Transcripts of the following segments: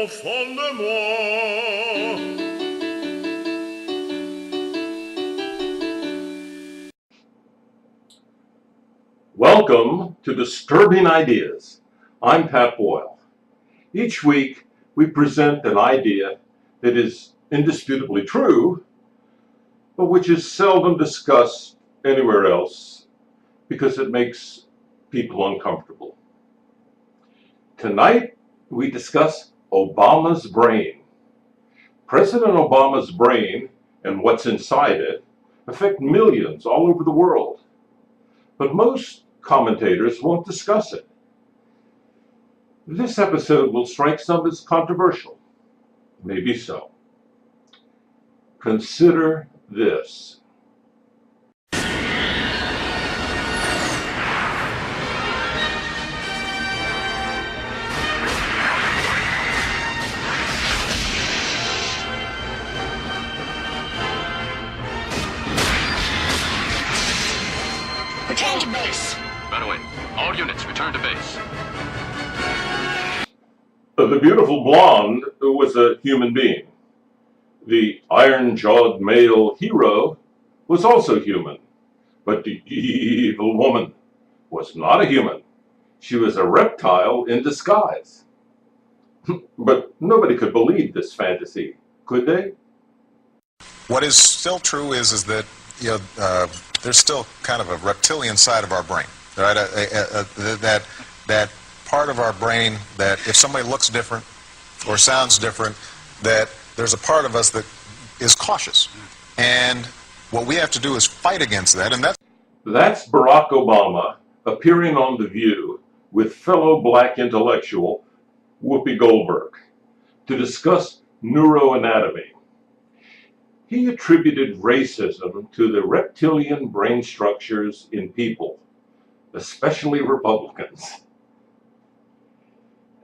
au fond de moi. Welcome to Disturbing Ideas. I'm Pat Boyle. Each week, we present an idea that is indisputably true, but which is seldom discussed anywhere else because it makes people uncomfortable. Tonight, we discuss Obama's brain. President Obama's brain and what's inside it affect millions all over the world, but most commentators won't discuss it. This episode will strike some as controversial. Maybe so. Consider this. Return to base. Right away. All units, return to base. The beautiful blonde was a human being. The iron-jawed male hero was also human. But the evil woman was not a human. She was a reptile in disguise. But nobody could believe this fantasy, could they? What is still true is that there's still kind of a reptilian side of our brain, right? That part of our brain that if somebody looks different or sounds different, that there's a part of us that is cautious, and what we have to do is fight against that, and That's Barack Obama appearing on The View with fellow black intellectual Whoopi Goldberg to discuss neuroanatomy. He attributed racism to the reptilian brain structures in people, especially Republicans.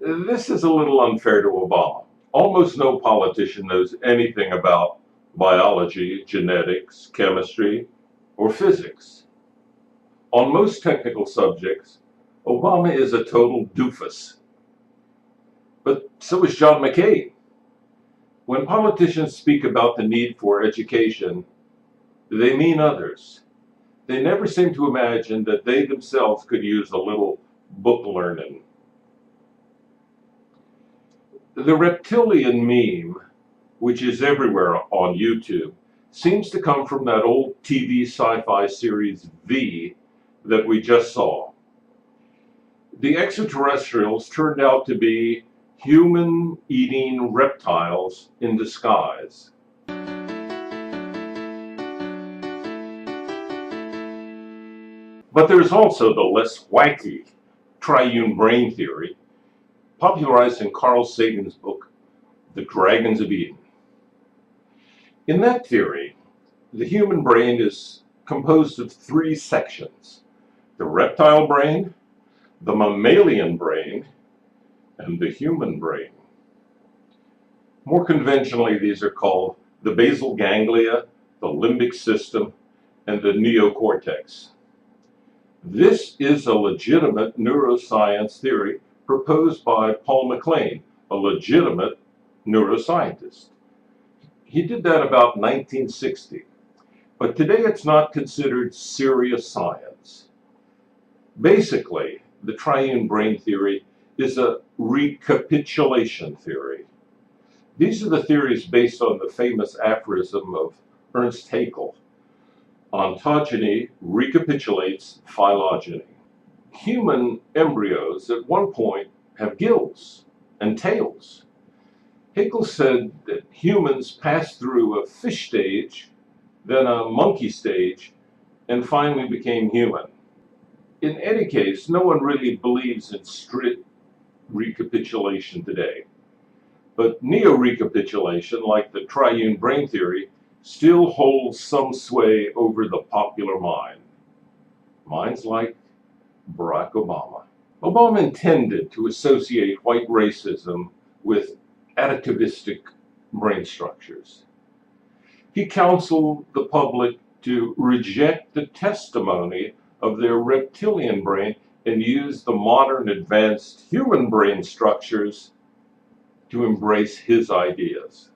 This is a little unfair to Obama. Almost no politician knows anything about biology, genetics, chemistry, or physics. On most technical subjects, Obama is a total doofus. But so is John McCain. When politicians speak about the need for education, they mean others. They never seem to imagine that they themselves could use a little book learning. The reptilian meme, which is everywhere on YouTube, seems to come from that old TV sci-fi series V that we just saw. The extraterrestrials turned out to be human-eating reptiles in disguise. But there's also the less wacky triune brain theory, popularized in Carl Sagan's book, The Dragons of Eden. In that theory, the human brain is composed of three sections: the reptile brain, the mammalian brain, and the human brain. More conventionally, these are called the basal ganglia, the limbic system, and the neocortex. This is a legitimate neuroscience theory proposed by Paul MacLean, a legitimate neuroscientist. He did that about 1960, but today it's not considered serious science. Basically, the triune brain theory is a recapitulation theory. These are the theories based on the famous aphorism of Ernst Haeckel: ontogeny recapitulates phylogeny. Human embryos at one point have gills and tails. Haeckel said that humans passed through a fish stage, then a monkey stage, and finally became human. In any case, no one really believes in strict recapitulation today. But neo-recapitulation, like the triune brain theory, still holds some sway over the popular mind. Minds like Barack Obama. Obama intended to associate white racism with attativistic brain structures. He counseled the public to reject the testimony of their reptilian brain and use the modern advanced human brain structures to embrace his ideas.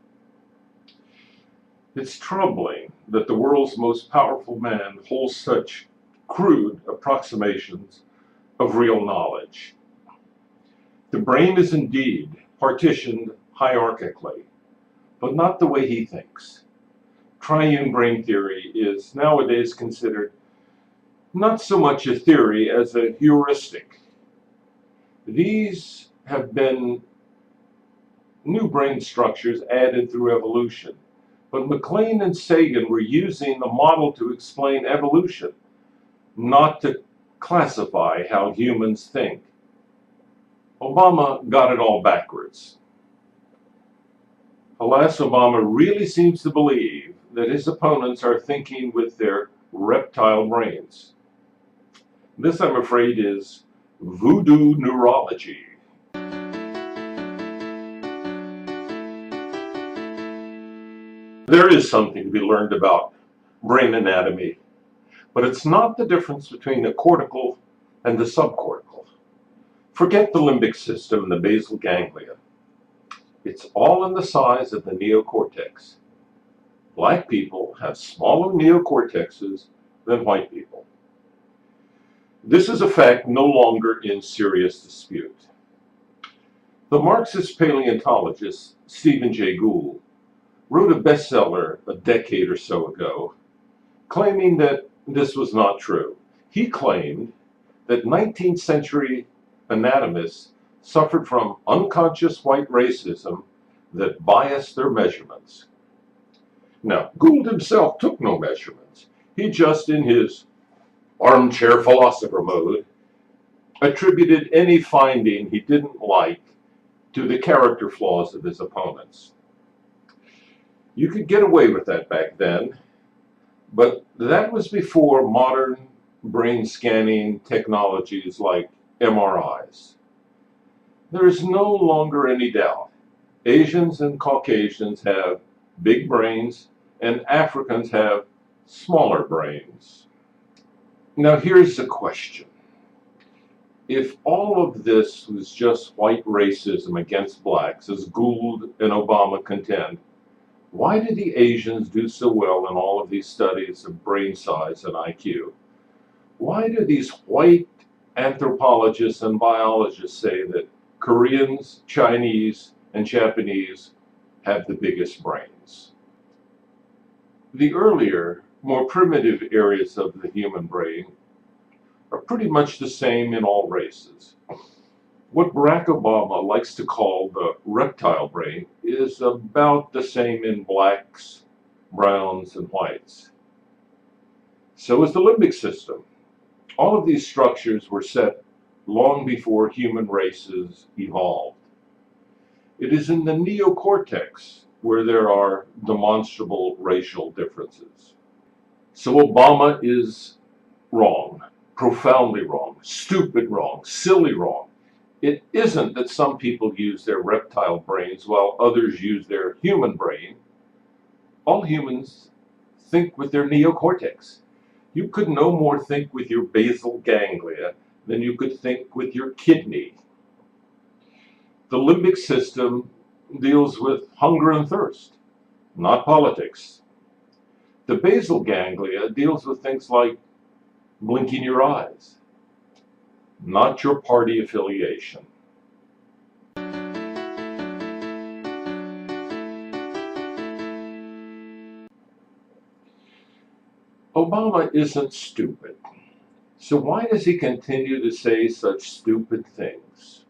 It's troubling that the world's most powerful man holds such crude approximations of real knowledge. The brain is indeed partitioned hierarchically, but not the way he thinks. Triune brain theory is nowadays considered not so much a theory as a heuristic. These have been new brain structures added through evolution, but MacLean and Sagan were using the model to explain evolution, not to classify how humans think. Obama got it all backwards. Alas, Obama really seems to believe that his opponents are thinking with their reptile brains. This, I'm afraid, is voodoo neurology. There is something to be learned about brain anatomy, but it's not the difference between the cortical and the subcortical. Forget the limbic system and the basal ganglia. It's all in the size of the neocortex. Black people have smaller neocortexes than white people. This is a fact no longer in serious dispute. The Marxist paleontologist Stephen Jay Gould wrote a bestseller a decade or so ago, claiming that this was not true. He claimed that 19th century anatomists suffered from unconscious white racism that biased their measurements. Now, Gould himself took no measurements. He just, in his armchair philosopher mode, attributed any finding he didn't like to the character flaws of his opponents. You could get away with that back then, but that was before modern brain scanning technologies like MRIs. There is no longer any doubt. Asians and Caucasians have big brains, and Africans have smaller brains. Now here's the question. If all of this was just white racism against blacks, as Gould and Obama contend, why do the Asians do so well in all of these studies of brain size and IQ? Why do these white anthropologists and biologists say that Koreans, Chinese, and Japanese have the biggest brains? The earlier, more primitive areas of the human brain are pretty much the same in all races. What Barack Obama likes to call the reptile brain is about the same in blacks, browns, and whites. So is the limbic system. All of these structures were set long before human races evolved. It is in the neocortex where there are demonstrable racial differences. So Obama is wrong, profoundly wrong, stupid wrong, silly wrong. It isn't that some people use their reptile brains while others use their human brain. All humans think with their neocortex. You could no more think with your basal ganglia than you could think with your kidney. The limbic system deals with hunger and thirst, not politics. The basal ganglia deals with things like blinking your eyes, not your party affiliation. Obama isn't stupid, so why does he continue to say such stupid things?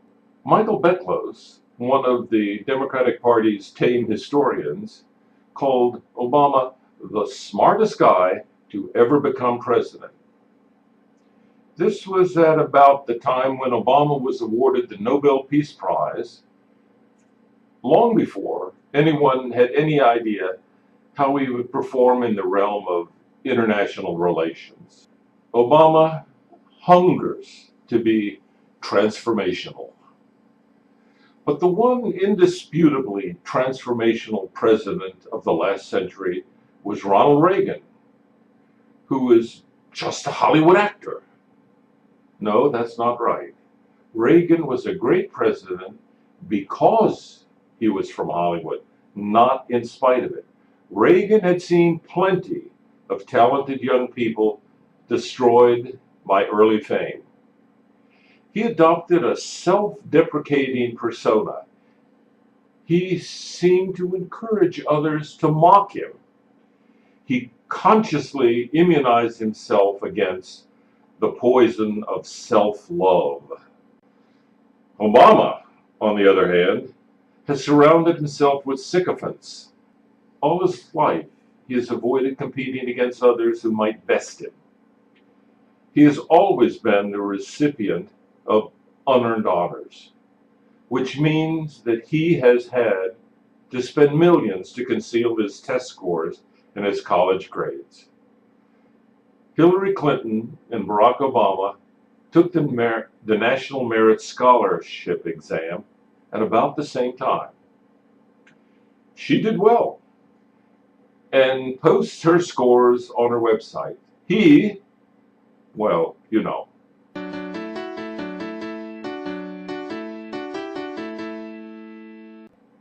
Michael Betlos, one of the Democratic Party's tame historians, called Obama the smartest guy to ever become president. This was at about the time when Obama was awarded the Nobel Peace Prize, long before anyone had any idea how he would perform in the realm of international relations. Obama hungers to be transformational. But the one indisputably transformational president of the last century was Ronald Reagan, who is just a Hollywood actor. No, that's not right. Reagan was a great president because he was from Hollywood, not in spite of it. Reagan had seen plenty of talented young people destroyed by early fame. He adopted a self-deprecating persona. He seemed to encourage others to mock him. He consciously immunized himself against the poison of self-love. Obama, on the other hand, has surrounded himself with sycophants. All his life, he has avoided competing against others who might best him. He has always been the recipient of unearned honors, which means that he has had to spend millions to conceal his test scores and his college grades. Hillary Clinton and Barack Obama took the National Merit Scholarship exam at about the same time. She did well and posts her scores on her website. He, well, you know.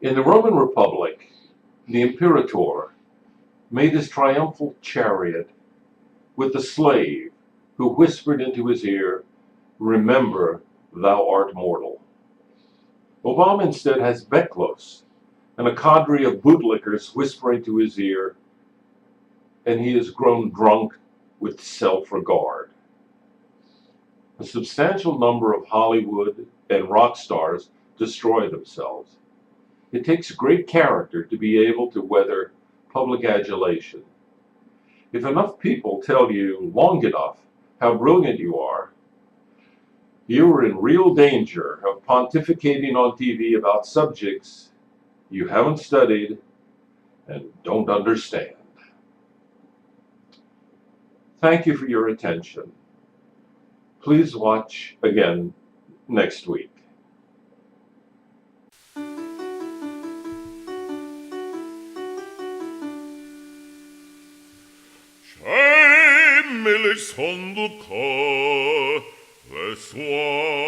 In the Roman Republic, the imperator made his triumphal chariot with the slave who whispered into his ear, "Remember, thou art mortal." Obama instead has Beklos and a cadre of bootlickers whispering to his ear, and he has grown drunk with self-regard. A substantial number of Hollywood and rock stars destroy themselves. It takes great character to be able to weather public adulation. If enough people tell you long enough how brilliant you are in real danger of pontificating on TV about subjects you haven't studied and don't understand. Thank you for your attention. Please watch again next week. C'è mille son du cor, le soir